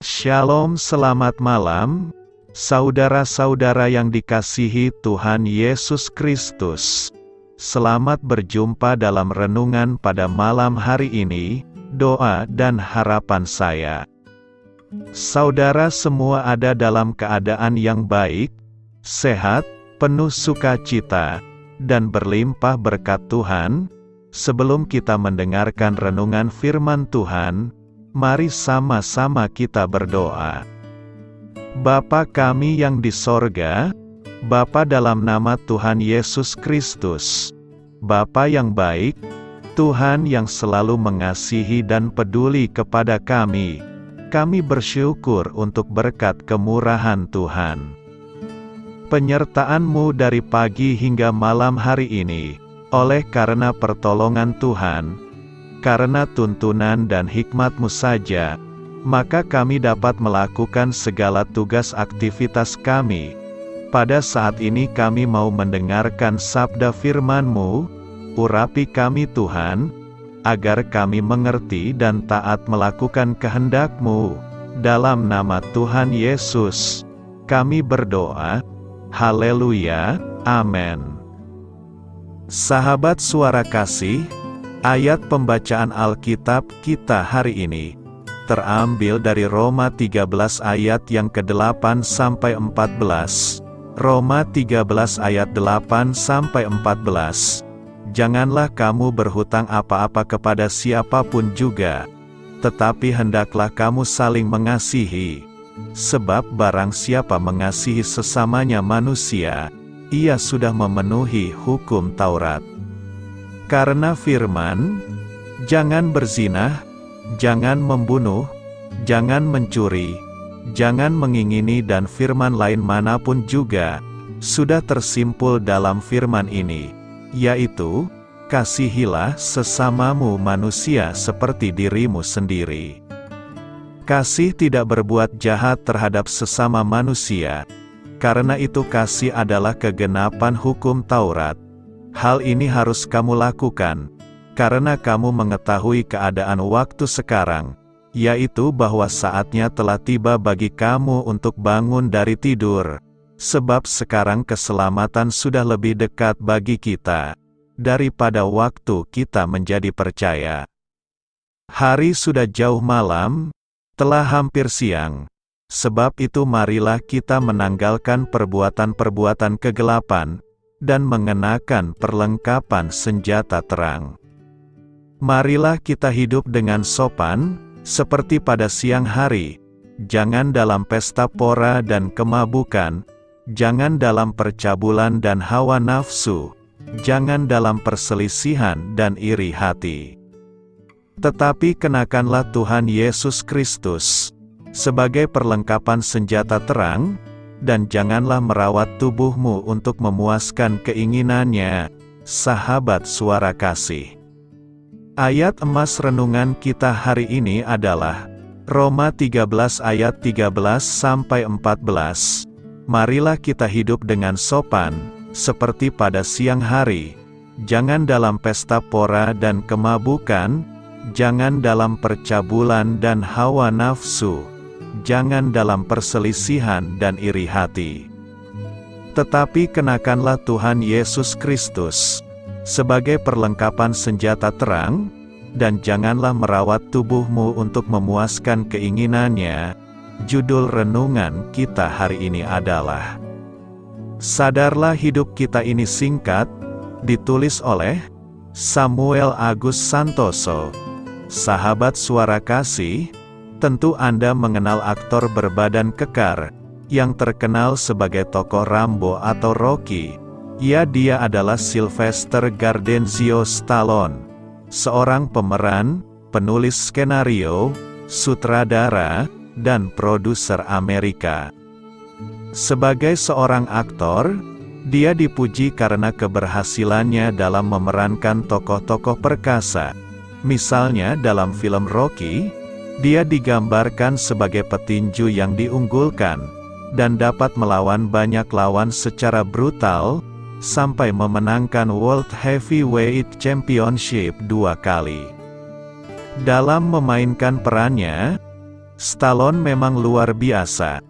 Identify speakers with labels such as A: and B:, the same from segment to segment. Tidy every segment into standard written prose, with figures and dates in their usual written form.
A: Shalom, selamat malam, saudara-saudara yang dikasihi Tuhan Yesus Kristus. Selamat berjumpa dalam renungan pada malam hari ini. Doa dan harapan saya, saudara semua ada dalam keadaan yang baik, sehat, penuh sukacita, dan berlimpah berkat Tuhan. Sebelum kita mendengarkan renungan firman Tuhan, mari sama-sama kita berdoa. Bapa kami yang di sorga, Bapa dalam nama Tuhan Yesus Kristus, Bapa yang baik, Tuhan yang selalu mengasihi dan peduli kepada kami bersyukur untuk berkat kemurahan Tuhan. Penyertaan-Mu dari pagi hingga malam hari ini, oleh karena pertolongan Tuhan, karena tuntunan dan hikmat-Mu saja, maka kami dapat melakukan segala tugas aktivitas kami. Pada saat ini kami mau mendengarkan sabda firman-Mu, urapi kami Tuhan, agar kami mengerti dan taat melakukan kehendak-Mu. Dalam nama Tuhan Yesus, kami berdoa. Haleluya, amin. Sahabat suara kasih, ayat pembacaan Alkitab kita hari ini terambil dari Roma 13 ayat yang ke-8 sampai 14. Roma 13 ayat 8 sampai 14. Janganlah kamu berhutang apa-apa kepada siapapun juga, tetapi hendaklah kamu saling mengasihi, sebab barang siapa mengasihi sesamanya manusia, ia sudah memenuhi hukum Taurat. Karena firman, jangan berzinah, jangan membunuh, jangan mencuri, jangan mengingini dan firman lain manapun juga, sudah tersimpul dalam firman ini, yaitu, kasihilah sesamamu manusia seperti dirimu sendiri. Kasih tidak berbuat jahat terhadap sesama manusia, karena itu kasih adalah kegenapan hukum Taurat. Hal ini harus kamu lakukan, karena kamu mengetahui keadaan waktu sekarang, yaitu bahwa saatnya telah tiba bagi kamu untuk bangun dari tidur, sebab sekarang keselamatan sudah lebih dekat bagi kita, daripada waktu kita menjadi percaya. Hari sudah jauh malam, telah hampir siang. Sebab itu marilah kita menanggalkan perbuatan-perbuatan kegelapan, dan mengenakan perlengkapan senjata terang. Marilah kita hidup dengan sopan, seperti pada siang hari, jangan dalam pesta pora dan kemabukan, jangan dalam percabulan dan hawa nafsu, jangan dalam perselisihan dan iri hati. Tetapi kenakanlah Tuhan Yesus Kristus sebagai perlengkapan senjata terang, dan janganlah merawat tubuhmu untuk memuaskan keinginannya. Sahabat suara kasih, ayat emas renungan kita hari ini adalah Roma 13 ayat 13 sampai 14. Marilah kita hidup dengan sopan, seperti pada siang hari, jangan dalam pesta pora dan kemabukan, jangan dalam percabulan dan hawa nafsu, jangan dalam perselisihan dan iri hati. Tetapi kenakanlah Tuhan Yesus Kristus sebagai perlengkapan senjata terang, dan janganlah merawat tubuhmu untuk memuaskan keinginannya. Judul renungan kita hari ini adalah Sadarlah hidup kita ini singkat, ditulis oleh Samuel Agus Santoso. Sahabat suara kasih, tentu Anda mengenal aktor berbadan kekar, yang terkenal sebagai tokoh Rambo atau Rocky. Dia adalah Sylvester Gardenzio Stallone, seorang pemeran, penulis skenario, sutradara, dan produser Amerika. Sebagai seorang aktor, dia dipuji karena keberhasilannya dalam memerankan tokoh-tokoh perkasa. Misalnya dalam film Rocky, dia digambarkan sebagai petinju yang diunggulkan, dan dapat melawan banyak lawan secara brutal, sampai memenangkan World Heavyweight Championship 2 kali. Dalam memainkan perannya, Stallone memang luar biasa.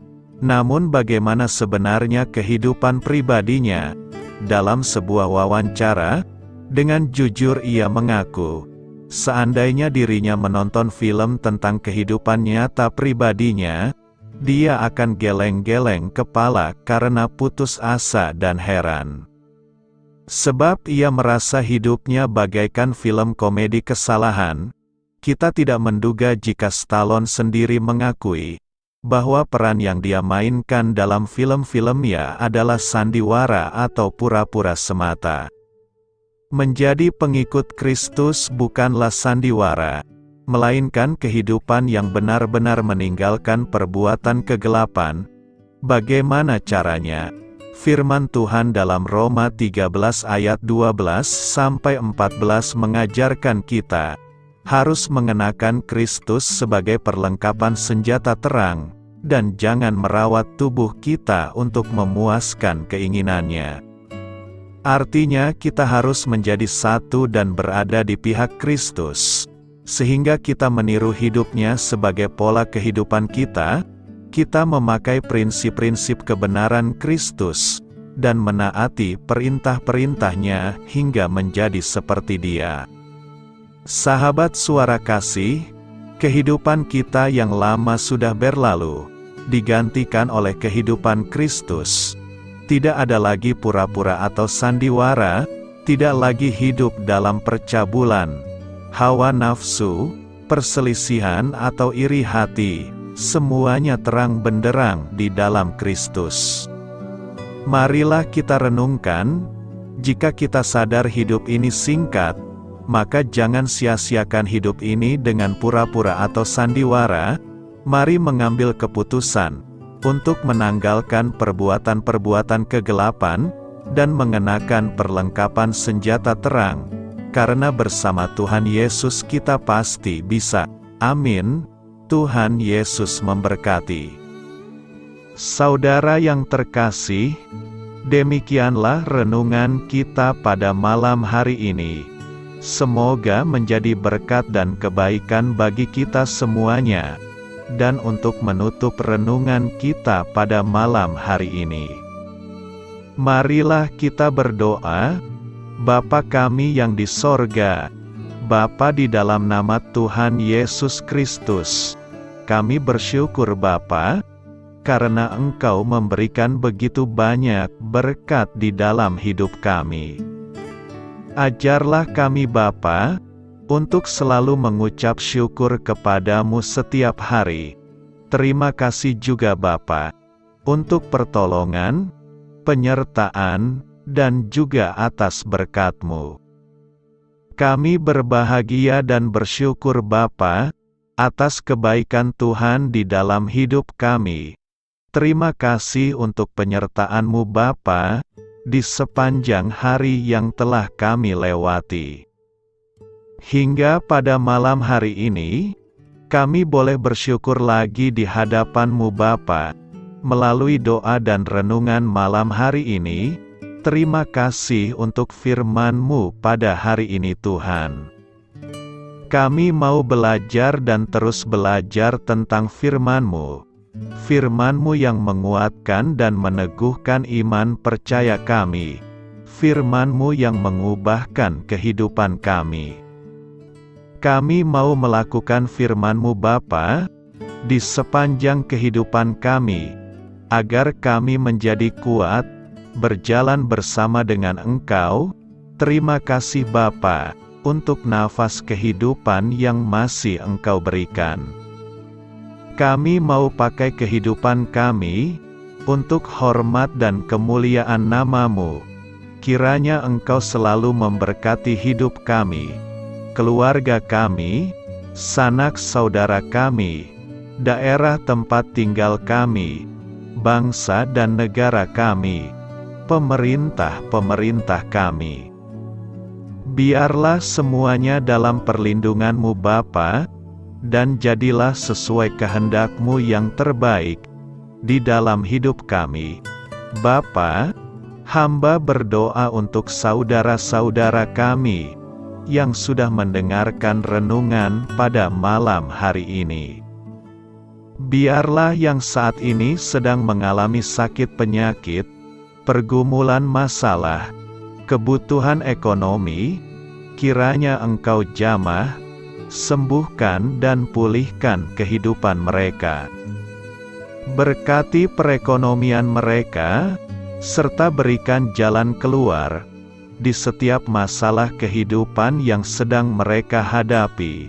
A: Namun bagaimana sebenarnya kehidupan pribadinya? Dalam sebuah wawancara, dengan jujur ia mengaku, seandainya dirinya menonton film tentang kehidupan nyata pribadinya, dia akan geleng-geleng kepala karena putus asa dan heran. Sebab ia merasa hidupnya bagaikan film komedi kesalahan. Kita tidak menduga jika Stallone sendiri mengakui bahwa peran yang dia mainkan dalam film-filmnya adalah sandiwara atau pura-pura semata. Menjadi pengikut Kristus bukanlah sandiwara, melainkan kehidupan yang benar-benar meninggalkan perbuatan kegelapan. Bagaimana caranya? Firman Tuhan dalam Roma 13 ayat 12-14 mengajarkan kita harus mengenakan Kristus sebagai perlengkapan senjata terang, dan jangan merawat tubuh kita untuk memuaskan keinginannya. Artinya kita harus menjadi satu dan berada di pihak Kristus, sehingga kita meniru hidupnya sebagai pola kehidupan kita memakai prinsip-prinsip kebenaran Kristus, dan menaati perintah-perintahnya hingga menjadi seperti Dia. Sahabat Suara Kasih, kehidupan kita yang lama sudah berlalu, digantikan oleh kehidupan Kristus. Tidak ada lagi pura-pura atau sandiwara, tidak lagi hidup dalam percabulan, hawa nafsu, perselisihan atau iri hati, semuanya terang benderang di dalam Kristus. Marilah kita renungkan, jika kita sadar hidup ini singkat, maka jangan sia-siakan hidup ini dengan pura-pura atau sandiwara. Mari mengambil keputusan untuk menanggalkan perbuatan-perbuatan kegelapan dan mengenakan perlengkapan senjata terang, karena bersama Tuhan Yesus kita pasti bisa. Amin. Tuhan Yesus memberkati. Saudara yang terkasih, demikianlah renungan kita pada malam hari ini. Semoga menjadi berkat dan kebaikan bagi kita semuanya. Dan untuk menutup renungan kita pada malam hari ini, marilah kita berdoa. Bapa kami yang di sorga, Bapa, di dalam nama Tuhan Yesus Kristus, kami bersyukur Bapa, karena Engkau memberikan begitu banyak berkat di dalam hidup kami. Ajarlah kami Bapa, untuk selalu mengucap syukur kepadamu setiap hari. Terima kasih juga Bapa, untuk pertolongan, penyertaan, dan juga atas berkat-Mu. Kami berbahagia dan bersyukur Bapa, atas kebaikan Tuhan di dalam hidup kami. Terima kasih untuk penyertaan-Mu Bapa, di sepanjang hari yang telah kami lewati. Hingga pada malam hari ini, kami boleh bersyukur lagi di hadapan-Mu Bapa, melalui doa dan renungan malam hari ini. Terima kasih untuk firman-Mu pada hari ini Tuhan. Kami mau belajar dan terus belajar tentang firman-Mu. Firman-Mu yang menguatkan dan meneguhkan iman percaya kami. Firman-Mu yang mengubahkan kehidupan kami. Kami mau melakukan firman-Mu Bapa, di sepanjang kehidupan kami, agar kami menjadi kuat, berjalan bersama dengan Engkau. Terima kasih Bapa, untuk nafas kehidupan yang masih Engkau berikan. Kami mau pakai kehidupan kami, untuk hormat dan kemuliaan nama-Mu. Kiranya Engkau selalu memberkati hidup kami, keluarga kami, sanak saudara kami, daerah tempat tinggal kami, bangsa dan negara kami, pemerintah-pemerintah kami. Biarlah semuanya dalam perlindungan-Mu Bapa, dan jadilah sesuai kehendak-Mu yang terbaik di dalam hidup kami. Bapa, hamba berdoa untuk saudara-saudara kami yang sudah mendengarkan renungan pada malam hari ini. Biarlah yang saat ini sedang mengalami sakit penyakit, pergumulan masalah, kebutuhan ekonomi, kiranya Engkau jamah, sembuhkan dan pulihkan kehidupan mereka. Berkati perekonomian mereka, serta berikan jalan keluar di setiap masalah kehidupan yang sedang mereka hadapi.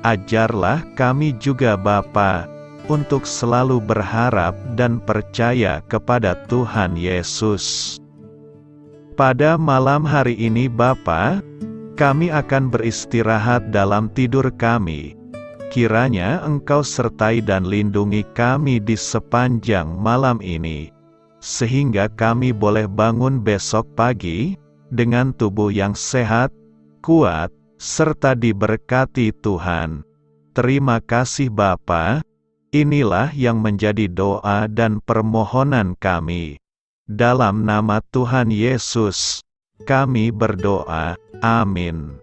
A: Ajarlah kami juga Bapa, untuk selalu berharap dan percaya kepada Tuhan Yesus. Pada malam hari ini Bapa, kami akan beristirahat dalam tidur kami. Kiranya Engkau sertai dan lindungi kami di sepanjang malam ini, sehingga kami boleh bangun besok pagi, dengan tubuh yang sehat, kuat, serta diberkati Tuhan. Terima kasih Bapa, inilah yang menjadi doa dan permohonan kami. Dalam nama Tuhan Yesus, kami berdoa, amin.